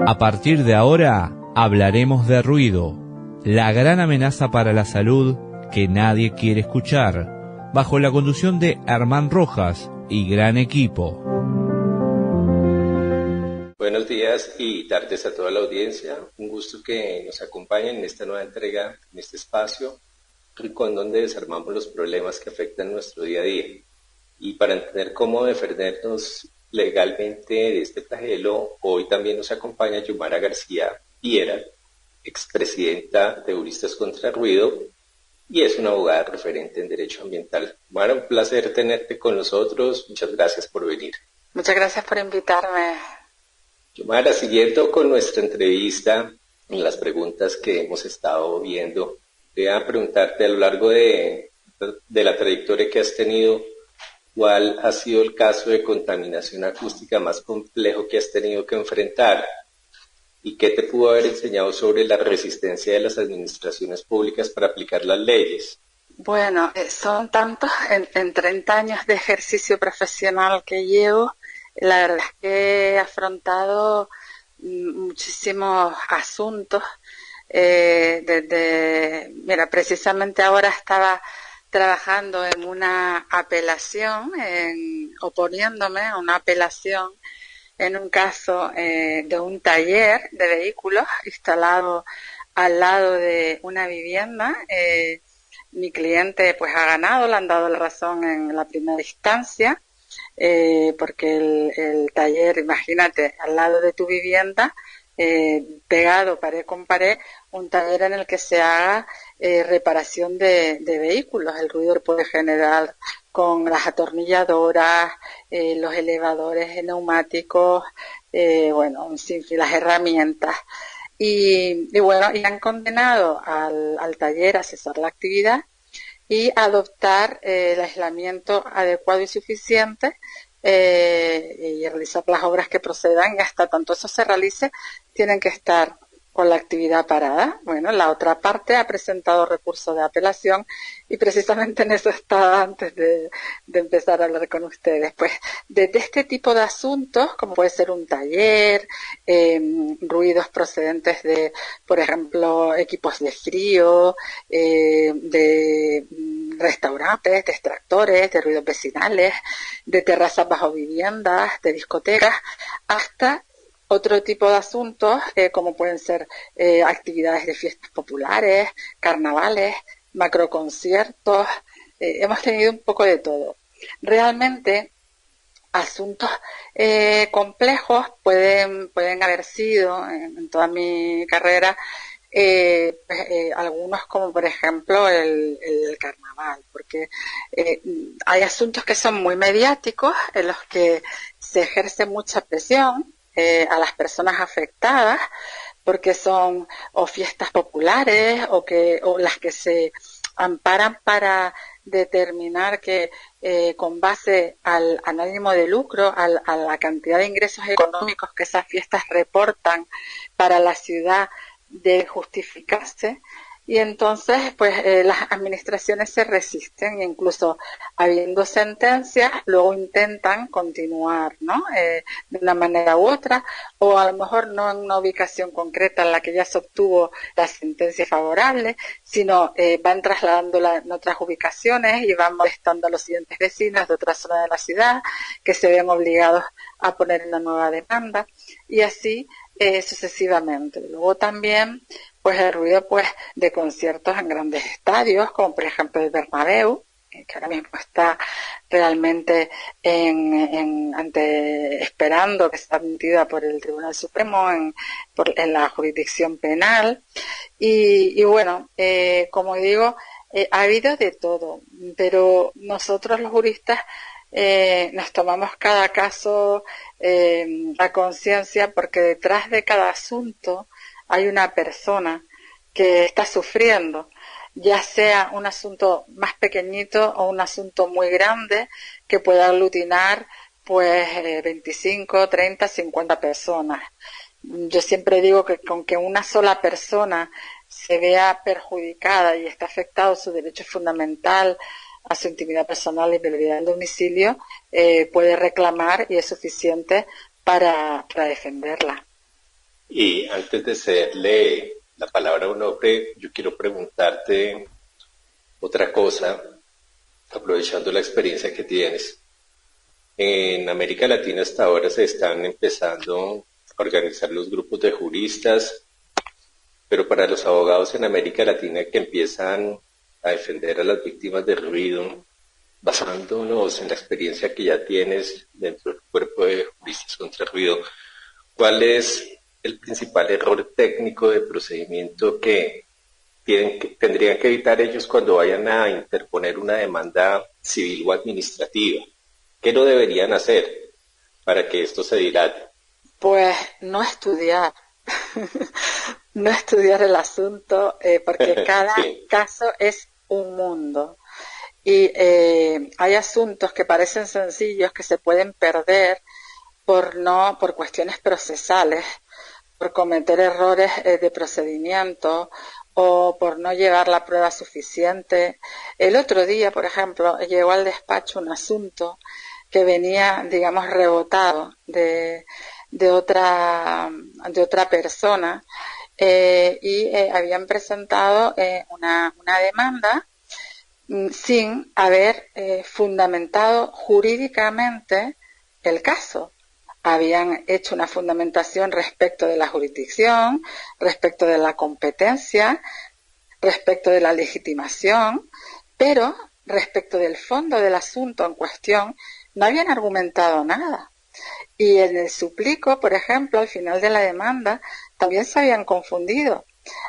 A partir de ahora, hablaremos de ruido, la gran amenaza para la salud que nadie quiere escuchar, bajo la conducción de Herman Rojas y gran equipo. Buenos días y tardes a toda la audiencia. Un gusto que nos acompañen en esta nueva entrega, en este espacio, con donde desarmamos los problemas que afectan nuestro día a día. Y para entender cómo defendernos legalmente de este flagelo, hoy también nos acompaña Yumara García Piera, expresidenta de Juristas contra el Ruido, y es una abogada referente en Derecho Ambiental. Yumara, un placer tenerte con nosotros. Muchas gracias por venir. Muchas gracias por invitarme. Yumara, siguiendo con nuestra entrevista, en las preguntas que hemos estado viendo, quería preguntarte a lo largo de la trayectoria que has tenido, ¿cuál ha sido el caso de contaminación acústica más complejo que has tenido que enfrentar? ¿Y qué te pudo haber enseñado sobre la resistencia de las administraciones públicas para aplicar las leyes? Bueno, son tantos, en 30 años de ejercicio profesional que llevo, la verdad es que he afrontado muchísimos asuntos. Mira, precisamente ahora estaba trabajando en una apelación, oponiéndome a una apelación en un caso de un taller de vehículos instalado al lado de una vivienda. Mi cliente pues ha ganado, le han dado la razón en la primera instancia, porque el taller, imagínate, al lado de tu vivienda, pegado pared con pared, un taller en el que se haga reparación de vehículos. El ruido puede generar con las atornilladoras, los elevadores neumáticos, un sinfín, las herramientas. Y han condenado al taller a cesar la actividad y adoptar el aislamiento adecuado y suficiente, y realizar las obras que procedan, y hasta tanto eso se realice tienen que estar con la actividad parada. Bueno, la otra parte ha presentado recurso de apelación y precisamente en eso estaba antes de empezar a hablar con ustedes. Pues desde este tipo de asuntos, como puede ser un taller, ruidos procedentes de, por ejemplo, equipos de frío, de restaurantes, de extractores, de ruidos vecinales, de terrazas bajo viviendas, de discotecas, hasta otro tipo de asuntos, como pueden ser actividades de fiestas populares, carnavales, macroconciertos. Hemos tenido un poco de todo. Realmente, asuntos complejos pueden haber sido, en toda mi carrera, algunos, como por ejemplo el carnaval, porque hay asuntos que son muy mediáticos, en los que se ejerce mucha presión a las personas afectadas, porque son o fiestas populares o las que se amparan para determinar que con base al ánimo de lucro, a la cantidad de ingresos económicos que esas fiestas reportan para la ciudad, debe justificarse. Y entonces, pues, las administraciones se resisten, e incluso habiendo sentencias, luego intentan continuar, ¿no? De una manera u otra, o a lo mejor no en una ubicación concreta en la que ya se obtuvo la sentencia favorable, sino van trasladándola en otras ubicaciones y van molestando a los siguientes vecinos de otra zona de la ciudad, que se ven obligados a poner una nueva demanda, y así sucesivamente. Luego también, pues, el ruido, pues, de conciertos en grandes estadios, como por ejemplo el Bernabéu, que ahora mismo está realmente esperando que sea admitida por el Tribunal Supremo en la jurisdicción penal. Y bueno, como digo, ha habido de todo, pero nosotros los juristas nos tomamos cada caso a conciencia, porque detrás de cada asunto hay una persona que está sufriendo, ya sea un asunto más pequeñito o un asunto muy grande que pueda aglutinar pues 25, 30, 50 personas. Yo siempre digo que con que una sola persona se vea perjudicada y está afectado su derecho fundamental a su intimidad personal y inviolabilidad del domicilio, puede reclamar, y es suficiente para defenderla. Y antes de cederle la palabra a un hombre, yo quiero preguntarte otra cosa, aprovechando la experiencia que tienes. En América Latina hasta ahora se están empezando a organizar los grupos de juristas, pero para los abogados en América Latina que empiezan a defender a las víctimas del ruido, basándonos en la experiencia que ya tienes dentro del cuerpo de juristas contra el ruido, ¿cuál es el principal error técnico de procedimiento que tendrían que evitar ellos cuando vayan a interponer una demanda civil o administrativa? ¿Qué no deberían hacer para que esto se dilate? Pues no estudiar, no estudiar el asunto, porque cada Sí, caso es un mundo. Y hay asuntos que parecen sencillos que se pueden perder por cuestiones procesales, por cometer errores de procedimiento o por no llevar la prueba suficiente. El otro día, por ejemplo, llegó al despacho un asunto que venía, digamos, rebotado de otra persona, habían presentado una demanda sin haber fundamentado jurídicamente el caso. Habían hecho una fundamentación respecto de la jurisdicción, respecto de la competencia, respecto de la legitimación, pero respecto del fondo del asunto en cuestión no habían argumentado nada. Y en el suplico, por ejemplo, al final de la demanda, también se habían confundido.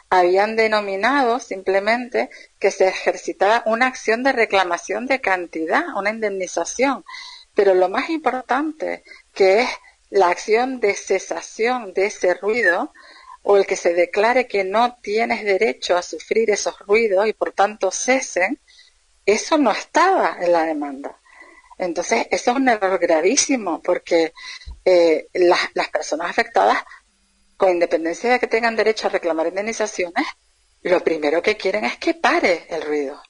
Habían denominado simplemente que se ejercitaba una acción de reclamación de cantidad, una indemnización. Pero lo más importante, que es la acción de cesación de ese ruido, o el que se declare que no tienes derecho a sufrir esos ruidos y por tanto cesen, eso no estaba en la demanda. Entonces, eso es un error gravísimo, porque las personas afectadas, con independencia de que tengan derecho a reclamar indemnizaciones, lo primero que quieren es que pare el ruido.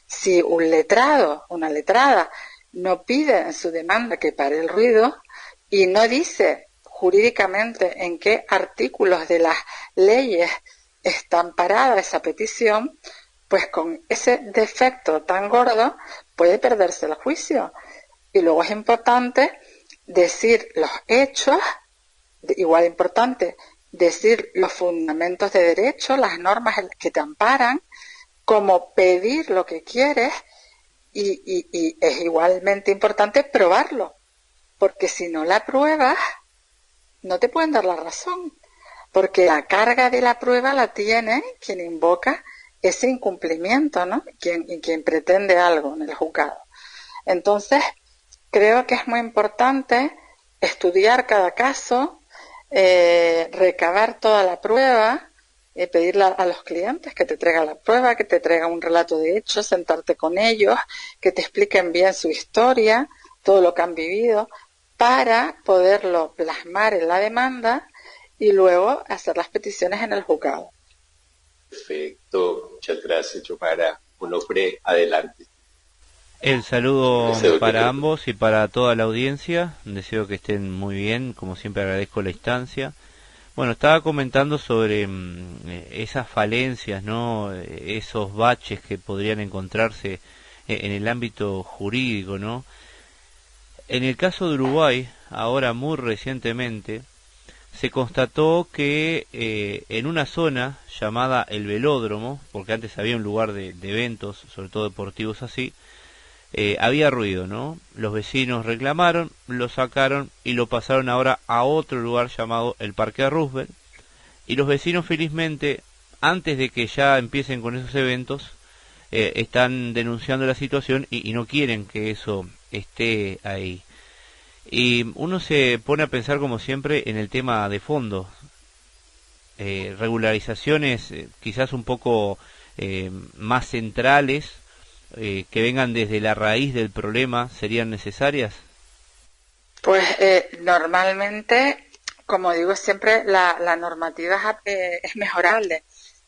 Si un letrado, una letrada, no pide en su demanda que pare el ruido y no dice jurídicamente en qué artículos de las leyes está amparada esa petición, pues con ese defecto tan gordo puede perderse el juicio. Y luego es importante decir los hechos, igual importante decir los fundamentos de derecho, las normas que te amparan, como pedir lo que quieres, y es igualmente importante probarlo, porque si no la pruebas, no te pueden dar la razón, porque la carga de la prueba la tiene quien invoca ese incumplimiento, ¿no? Quien pretende algo en el juzgado. Entonces, creo que es muy importante estudiar cada caso, recabar toda la prueba, pedirle a los clientes que te traigan la prueba, que te traigan un relato de hechos, sentarte con ellos, que te expliquen bien su historia, todo lo que han vivido, para poderlo plasmar en la demanda y luego hacer las peticiones en el juzgado. perfecto. Muchas gracias, Yomara. Onofre, adelante. El saludo Deseo que para te- ambos y para toda la audiencia. Deseo que estén muy bien. Como siempre agradezco la instancia. Bueno, estaba comentando sobre esas falencias, ¿no? Esos baches que podrían encontrarse en el ámbito jurídico, ¿no? En el caso de Uruguay, ahora muy recientemente, se constató que en una zona llamada el Velódromo, porque antes había un lugar de eventos, sobre todo deportivos así, había ruido, ¿no? Los vecinos reclamaron, lo sacaron y lo pasaron ahora a otro lugar llamado el Parque Roosevelt. Y los vecinos felizmente, antes de que ya empiecen con esos eventos, están denunciando la situación y no quieren que eso esté ahí. Y uno se pone a pensar como siempre en el tema de fondo, regularizaciones quizás un poco más centrales, que vengan desde la raíz del problema, ¿serían necesarias? Pues normalmente, como digo siempre, la normativa es mejorable,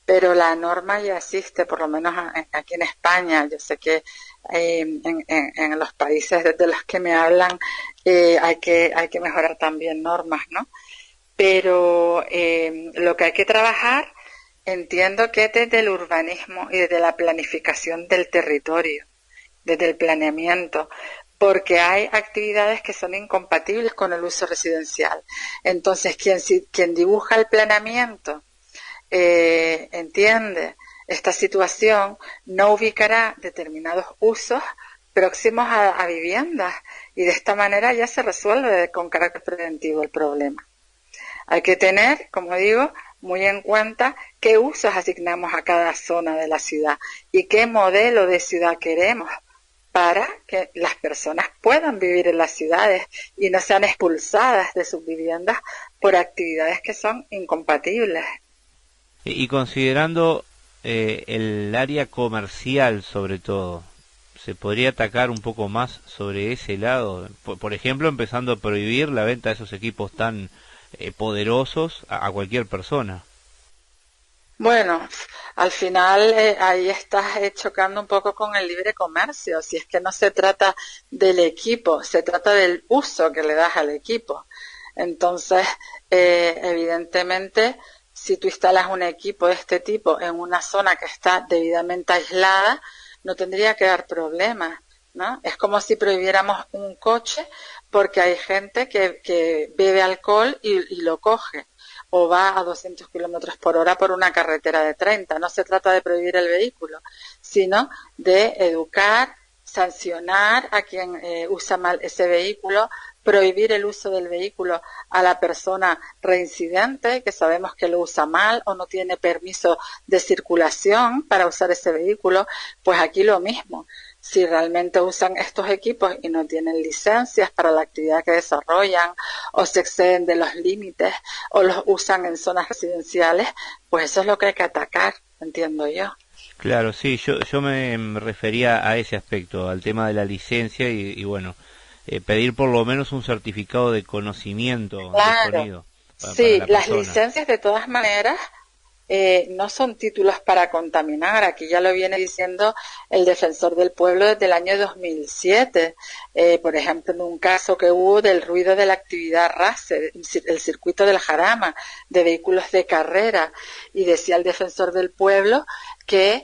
pero la norma ya existe, por lo menos aquí en España. Yo sé que en los países de los que me hablan hay que mejorar también normas, ¿no? pero lo que hay que trabajar, entiendo que desde el urbanismo y desde la planificación del territorio, desde el planeamiento, porque hay actividades que son incompatibles con el uso residencial. Entonces, quien dibuja el planeamiento entiende esta situación, no ubicará determinados usos próximos a viviendas, y de esta manera ya se resuelve con carácter preventivo el problema. Hay que tener, como digo, muy en cuenta qué usos asignamos a cada zona de la ciudad y qué modelo de ciudad queremos para que las personas puedan vivir en las ciudades y no sean expulsadas de sus viviendas por actividades que son incompatibles. Y considerando el área comercial sobre todo, ¿se podría atacar un poco más sobre ese lado? Por ejemplo, empezando a prohibir la venta de esos equipos tan poderosos a cualquier persona. Bueno, al final ahí estás chocando un poco con el libre comercio. Si es que no se trata del equipo, se trata del uso que le das al equipo. Entonces, evidentemente, si tú instalas un equipo de este tipo en una zona que está debidamente aislada, no tendría que dar problemas, ¿no? Es como si prohibiéramos un coche porque hay gente que bebe alcohol y lo coge, o va a 200 kilómetros por hora por una carretera de 30. No se trata de prohibir el vehículo, sino de educar, sancionar a quien usa mal ese vehículo, prohibir el uso del vehículo a la persona reincidente, que sabemos que lo usa mal o no tiene permiso de circulación para usar ese vehículo. Pues aquí lo mismo. Si realmente usan estos equipos y no tienen licencias para la actividad que desarrollan, o se exceden de los límites, o los usan en zonas residenciales, pues eso es lo que hay que atacar, entiendo yo. Claro, sí, yo me refería a ese aspecto, al tema de la licencia y bueno, pedir por lo menos un certificado de conocimiento de sonido Sí, para la las persona. licencias de todas maneras no son títulos para contaminar. Aquí ya lo viene diciendo el Defensor del Pueblo desde el año 2007. Por ejemplo, en un caso que hubo del ruido de la actividad RACE, el circuito del Jarama, de vehículos de carrera, y decía el Defensor del Pueblo que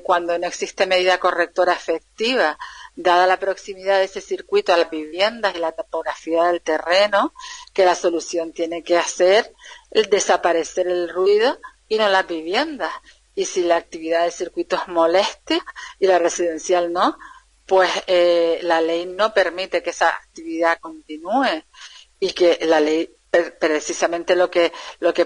cuando no existe medida correctora efectiva, dada la proximidad de ese circuito a las viviendas y la topografía del terreno, que la solución tiene que hacer el desaparecer el ruido y no las viviendas. Y si la actividad del circuito es molestia y la residencial no, pues la ley no permite que esa actividad continúe, y que la ley precisamente lo que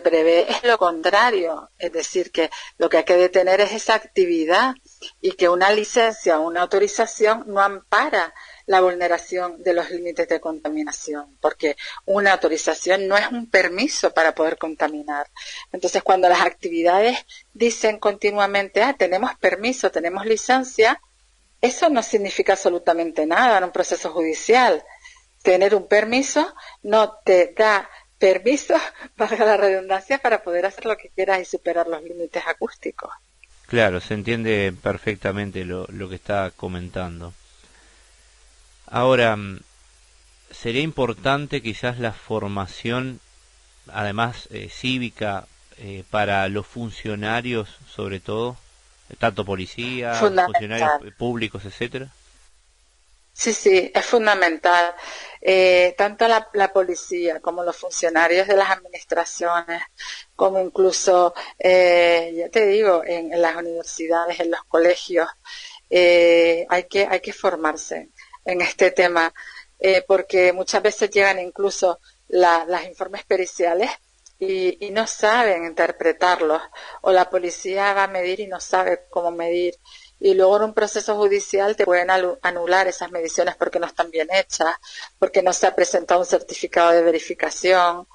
prevé es lo contrario, es decir, que lo que hay que detener es esa actividad, y que una licencia o una autorización no ampara la vulneración de los límites de contaminación, porque una autorización no es un permiso para poder contaminar. Entonces, cuando las actividades dicen continuamente, tenemos permiso, tenemos licencia, eso no significa absolutamente nada en un proceso judicial. Tener un permiso no te da permiso, valga la redundancia, para poder hacer lo que quieras y superar los límites acústicos. Claro, se entiende perfectamente lo que está comentando. Ahora, sería importante quizás la formación, además cívica, para los funcionarios, sobre todo, tanto policía, funcionarios públicos, etcétera. Sí, es fundamental. Tanto la policía como los funcionarios de las administraciones, como incluso, ya te digo, en las universidades, en los colegios, hay que formarse en este tema, porque muchas veces llegan incluso las informes periciales y no saben interpretarlos, o la policía va a medir y no sabe cómo medir, y luego en un proceso judicial te pueden anular esas mediciones porque no están bien hechas, porque no se ha presentado un certificado de verificación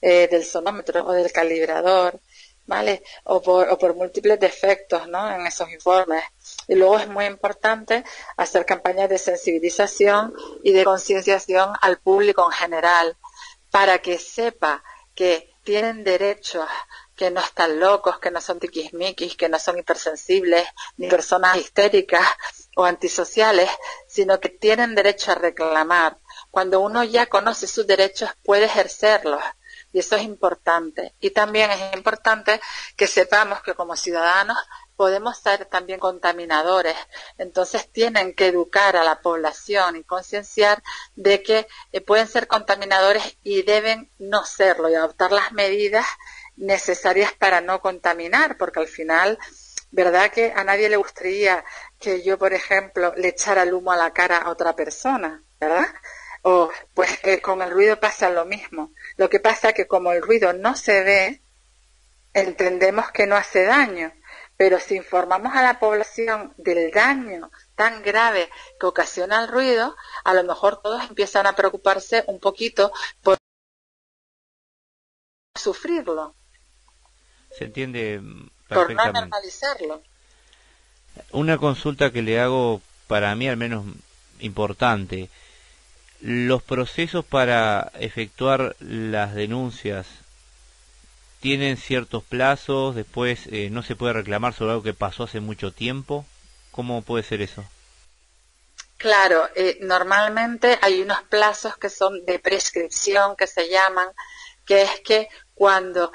del sonómetro o del calibrador, ¿vale? O por múltiples defectos, ¿no?, en esos informes. Y luego es muy importante hacer campañas de sensibilización y de concienciación al público en general, para que sepa que tienen derechos, que no están locos, que no son tiquismiquis, que no son hipersensibles, ni personas histéricas o antisociales, sino que tienen derecho a reclamar. Cuando uno ya conoce sus derechos, puede ejercerlos, y eso es importante. Y también es importante que sepamos que como ciudadanos podemos ser también contaminadores. Entonces tienen que educar a la población y concienciar de que pueden ser contaminadores y deben no serlo y adoptar las medidas necesarias para no contaminar, porque al final, ¿verdad que a nadie le gustaría que yo, por ejemplo, le echara el humo a la cara a otra persona, ¿verdad? O pues con el ruido pasa lo mismo. Lo que pasa es que como el ruido no se ve, entendemos que no hace daño. Pero si informamos a la población del daño tan grave que ocasiona el ruido, a lo mejor todos empiezan a preocuparse un poquito por sufrirlo. Se entiende Por no perfectamente. normalizarlo. Una consulta que le hago, para mí al menos importante. ¿Los procesos para efectuar las denuncias tienen ciertos plazos? Después no se puede reclamar sobre algo que pasó hace mucho tiempo. ¿Cómo puede ser eso? Claro, normalmente hay unos plazos que son de prescripción, que se llaman, que es que cuando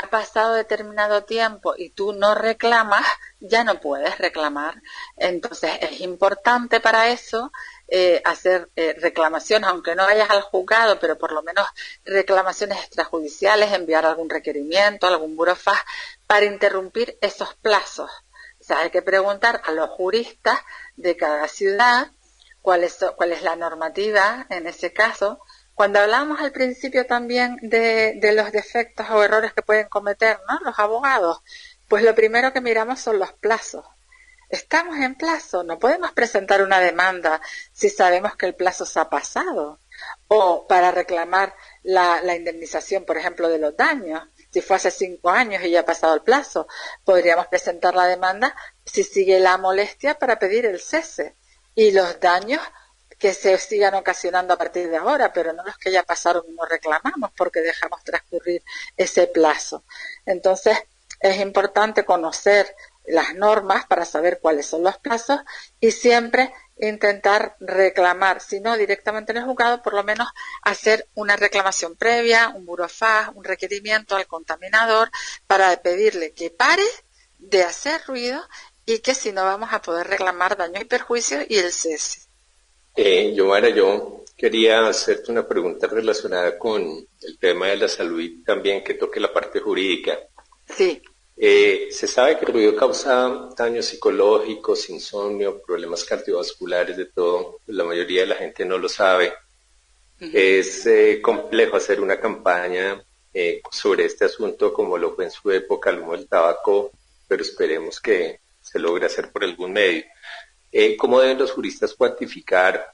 ha pasado determinado tiempo y tú no reclamas, ya no puedes reclamar. Entonces es importante para eso hacer reclamaciones, aunque no vayas al juzgado, pero por lo menos reclamaciones extrajudiciales, enviar algún requerimiento, algún burofax, para interrumpir esos plazos. O sea, hay que preguntar a los juristas de cada ciudad cuál es la normativa en ese caso. Cuando hablábamos al principio también de los defectos o errores que pueden cometer, ¿no?, los abogados, pues lo primero que miramos son los plazos. Estamos en plazo, no podemos presentar una demanda si sabemos que el plazo se ha pasado. O para reclamar la indemnización, por ejemplo, de los daños. Si fue hace 5 años y ya ha pasado el plazo, podríamos presentar la demanda si sigue la molestia para pedir el cese. Y los daños que se sigan ocasionando a partir de ahora, pero no los que ya pasaron y no reclamamos porque dejamos transcurrir ese plazo. Entonces, es importante conocer las normas para saber cuáles son los plazos y siempre intentar reclamar, si no directamente en el juzgado, por lo menos hacer una reclamación previa, un burofax, un requerimiento al contaminador para pedirle que pare de hacer ruido y que si no vamos a poder reclamar daño y perjuicio y el cese. Yomara, yo quería hacerte una pregunta relacionada con el tema de la salud y también que toque la parte jurídica. Sí. Se sabe que el ruido causa daños psicológicos, insomnio, problemas cardiovasculares, de todo. La mayoría de la gente no lo sabe. Es complejo hacer una campaña sobre este asunto como lo fue en su época el humo del tabaco, pero esperemos que se logre hacer por algún medio. ¿Cómo deben los juristas cuantificar,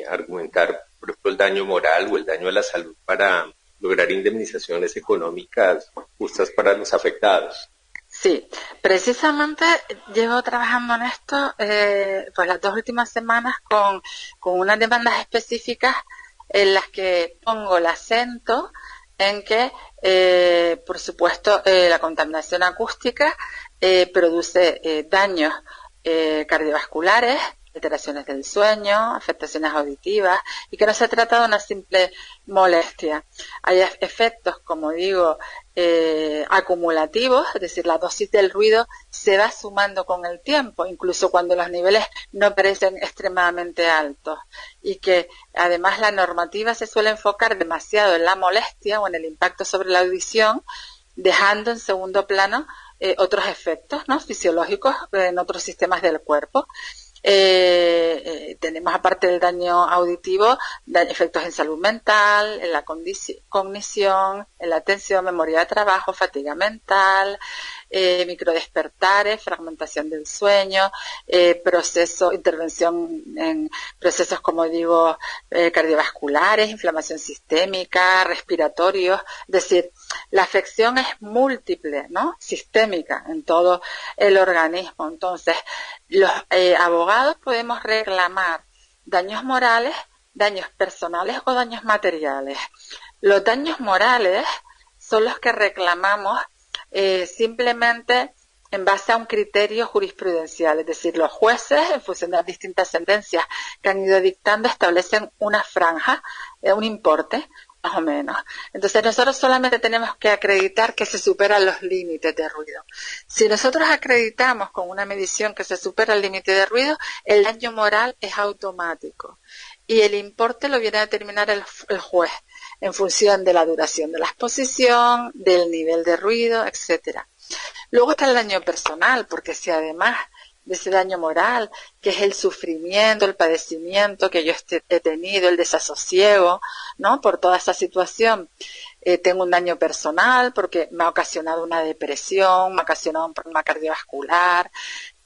argumentar, por ejemplo, el daño moral o el daño a la salud para lograr indemnizaciones económicas justas para los afectados? Sí, precisamente llevo trabajando en esto pues las 2 últimas semanas con unas demandas específicas en las que pongo el acento en que, por supuesto, la contaminación acústica produce daños cardiovasculares, alteraciones del sueño, afectaciones auditivas, y que no se trata de una simple molestia. Hay efectos, como digo, acumulativos, es decir, la dosis del ruido se va sumando con el tiempo, incluso cuando los niveles no parecen extremadamente altos, y que además la normativa se suele enfocar demasiado en la molestia o en el impacto sobre la audición, dejando en segundo plano otros efectos, ¿no?, fisiológicos en otros sistemas del cuerpo. Tenemos, aparte del daño auditivo, efectos en salud mental, en la cognición, en la atención, memoria de trabajo, fatiga mental, microdespertares, fragmentación del sueño, intervención en procesos, como digo, cardiovasculares, inflamación sistémica, respiratorios. Es decir, la afección es múltiple, ¿no?, sistémica en todo el organismo. Entonces, los abogados podemos reclamar daños morales, daños personales o daños materiales. Los daños morales son los que reclamamos simplemente en base a un criterio jurisprudencial, es decir, los jueces, en función de las distintas sentencias que han ido dictando, establecen una franja, un importe, más o menos. Entonces nosotros solamente tenemos que acreditar que se superan los límites de ruido. Si nosotros acreditamos con una medición que se supera el límite de ruido, el daño moral es automático y el importe lo viene a determinar el juez en función de la duración de la exposición, del nivel de ruido, etcétera. Luego está el daño personal, porque si además de ese daño moral, que es el sufrimiento, el padecimiento que yo he tenido, el desasosiego, ¿no? Por toda esa situación, tengo un daño personal porque me ha ocasionado una depresión, me ha ocasionado un problema cardiovascular,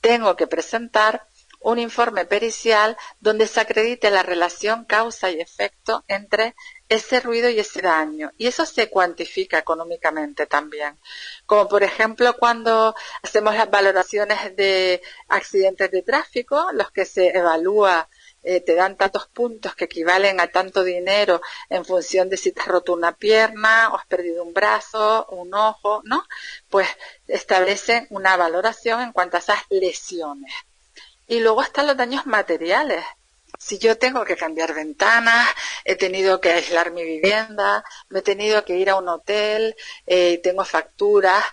tengo que presentar un informe pericial donde se acredite la relación causa y efecto entre ese ruido y ese daño. Y eso se cuantifica económicamente también. Como por ejemplo cuando hacemos las valoraciones de accidentes de tráfico, los que se evalúa te dan tantos puntos que equivalen a tanto dinero en función de si te has roto una pierna o has perdido un brazo, un ojo, ¿no? Pues establecen una valoración en cuanto a esas lesiones. Y luego están los daños materiales. Si yo tengo que cambiar ventanas, he tenido que aislar mi vivienda, me he tenido que ir a un hotel, tengo facturas,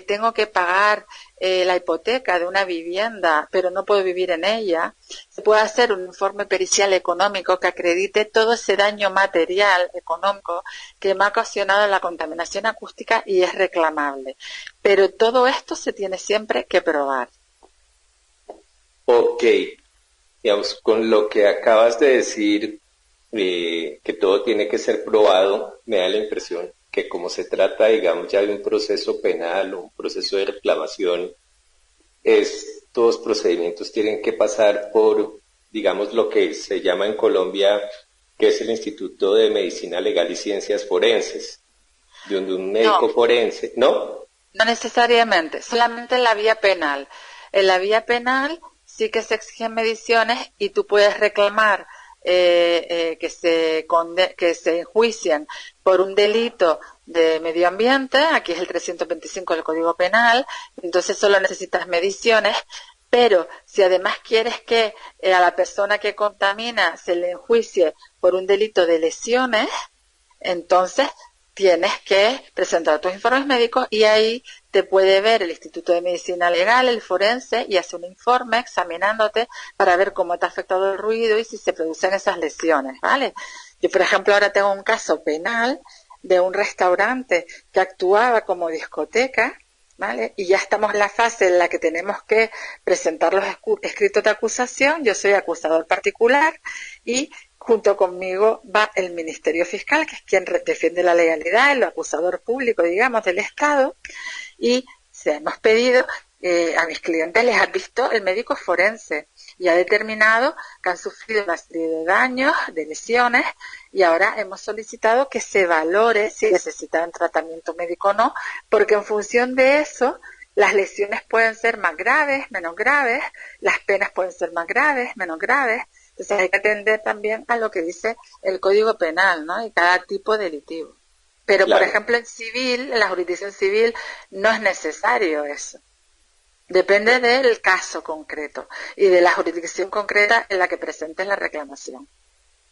tengo que pagar la hipoteca de una vivienda, pero no puedo vivir en ella, se puede hacer un informe pericial económico que acredite todo ese daño material, económico, que me ha ocasionado la contaminación acústica y es reclamable. Pero todo esto se tiene siempre que probar. Ok, digamos, con lo que acabas de decir, que todo tiene que ser probado, me da la impresión que como se trata, digamos, ya de un proceso penal o un proceso de reclamación, estos procedimientos tienen que pasar por, digamos, lo que se llama en Colombia, que es el Instituto de Medicina Legal y Ciencias Forenses, donde un médico forense, ¿no? No necesariamente, solamente en la vía penal. En la vía penal sí que se exigen mediciones y tú puedes reclamar que se enjuicien por un delito de medio ambiente, aquí es el 325 del Código Penal, entonces solo necesitas mediciones, pero si además quieres que a la persona que contamina se le enjuicie por un delito de lesiones, entonces tienes que presentar tus informes médicos y ahí te puede ver el Instituto de Medicina Legal, el forense, y hace un informe examinándote para ver cómo te ha afectado el ruido y si se producen esas lesiones, ¿vale? Yo, por ejemplo, ahora tengo un caso penal de un restaurante que actuaba como discoteca, ¿vale? Y ya estamos en la fase en la que tenemos que presentar los escritos de acusación. Yo soy acusador particular y junto conmigo va el Ministerio Fiscal, que es quien defiende la legalidad, el acusador público, digamos, del Estado, y se hemos pedido, a mis clientes les ha visto el médico forense y ha determinado que han sufrido una serie de daños, de lesiones, y ahora hemos solicitado que se valore si necesitan tratamiento médico o no, porque en función de eso las lesiones pueden ser más graves, menos graves, las penas pueden ser más graves, menos graves. Entonces hay que atender también a lo que dice el Código Penal, ¿no? Y cada tipo delictivo. Pero, claro, por ejemplo, en civil, en la jurisdicción civil, no es necesario eso. Depende del caso concreto y de la jurisdicción concreta en la que presentes la reclamación.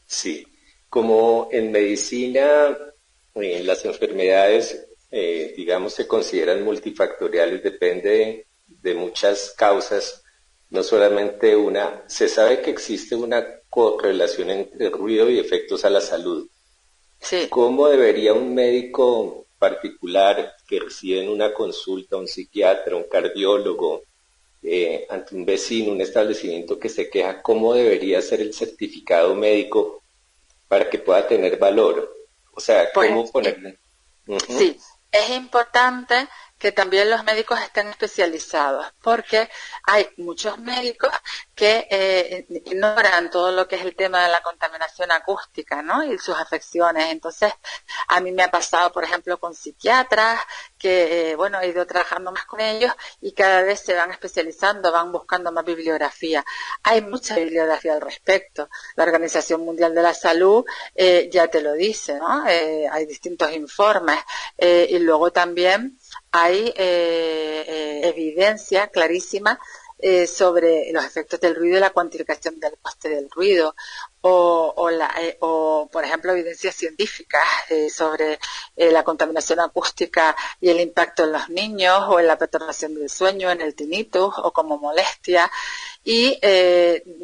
Sí, como en medicina, las enfermedades, digamos, se consideran multifactoriales, depende de muchas causas. No solamente una, se sabe que existe una correlación entre ruido y efectos a la salud. Sí. ¿Cómo debería un médico particular que recibe en una consulta, un psiquiatra, un cardiólogo, ante un vecino, un establecimiento que se queja, cómo debería ser el certificado médico para que pueda tener valor? O sea, ¿cómo ponerle? Sí, es importante que también los médicos estén especializados, porque hay muchos médicos que ignoran todo lo que es el tema de la contaminación acústica, ¿no? Y sus afecciones. Entonces, a mí me ha pasado, por ejemplo, con psiquiatras, que, bueno, he ido trabajando más con ellos y cada vez se van especializando, van buscando más bibliografía. Hay mucha bibliografía al respecto. La Organización Mundial de la Salud ya te lo dice, ¿no? Hay distintos informes y luego también hay evidencia clarísima sobre los efectos del ruido y la cuantificación del coste del ruido, o por ejemplo, evidencias científicas sobre la contaminación acústica y el impacto en los niños, o en la perturbación del sueño, en el tinnitus, o como molestia. Y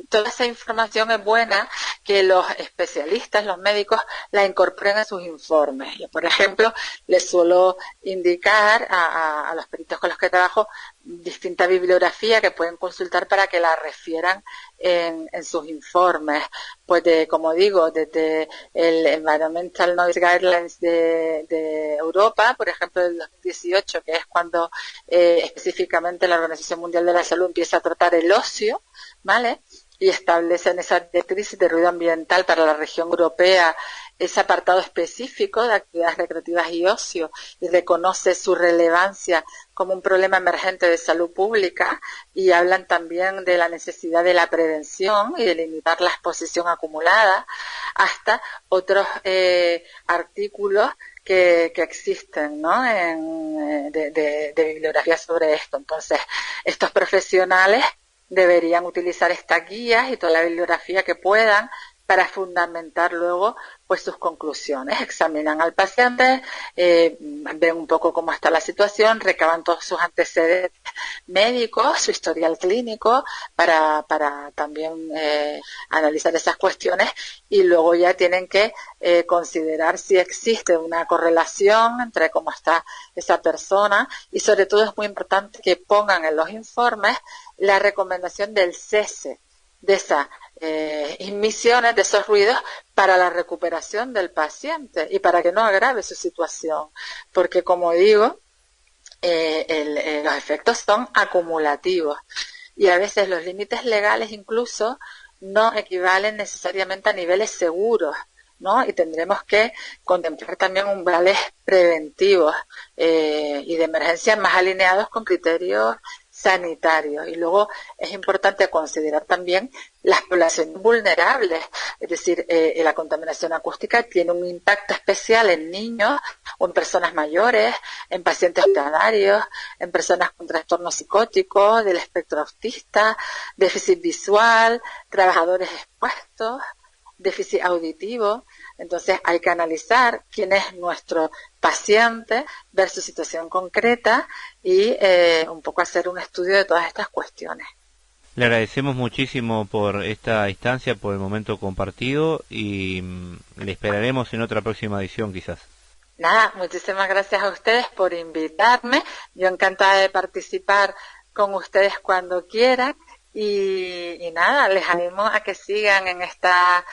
toda esa información es buena que los especialistas, los médicos, la incorporen en sus informes. Yo, por ejemplo, les suelo indicar a los peritos con los que trabajo distinta bibliografía que pueden consultar para que la refieran en sus informes. Pues como digo, desde el Environmental Noise Guidelines de Europa, por ejemplo, del 2018, que es cuando específicamente la Organización Mundial de la Salud empieza a tratar el ocio, ¿vale? Y establecen esa directriz de ruido ambiental para la región europea, ese apartado específico de actividades recreativas y ocio, y reconoce su relevancia como un problema emergente de salud pública, y hablan también de la necesidad de la prevención y de limitar la exposición acumulada, hasta otros artículos que existen, ¿no? De bibliografía sobre esto. Entonces, estos profesionales deberían utilizar estas guías y toda la bibliografía que puedan para fundamentar luego pues sus conclusiones. Examinan al paciente, ven un poco cómo está la situación, recaban todos sus antecedentes médicos, su historial clínico, para también analizar esas cuestiones, y luego ya tienen que considerar si existe una correlación entre cómo está esa persona, y sobre todo es muy importante que pongan en los informes la recomendación del cese de esas inmisiones, de esos ruidos, para la recuperación del paciente y para que no agrave su situación, porque como digo, los efectos son acumulativos, y a veces los límites legales incluso no equivalen necesariamente a niveles seguros, ¿no? Y tendremos que contemplar también umbrales preventivos y de emergencia más alineados con criterios sanitarios. Y luego es importante considerar también las poblaciones vulnerables, es decir, la contaminación acústica tiene un impacto especial en niños o en personas mayores, en pacientes hospitalarios, en personas con trastornos psicóticos, del espectro autista, déficit visual, trabajadores expuestos, déficit auditivo. Entonces hay que analizar quién es nuestro paciente, ver su situación concreta y un poco hacer un estudio de todas estas cuestiones. Le agradecemos muchísimo por esta instancia, por el momento compartido, y le esperaremos en otra próxima edición quizás. Nada, muchísimas gracias a ustedes por invitarme. Yo encantada de participar con ustedes cuando quieran. Y nada, les animo a que sigan en esta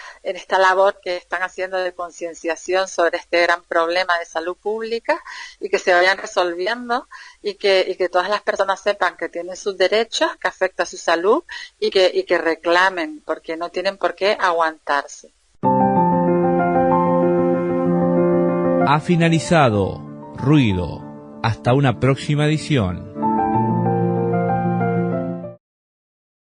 labor que están haciendo de concienciación sobre este gran problema de salud pública, y que se vayan resolviendo, y que todas las personas sepan que tienen sus derechos, que afecta a su salud, y que reclamen, porque no tienen por qué aguantarse. Ha finalizado Ruido. Hasta una próxima edición.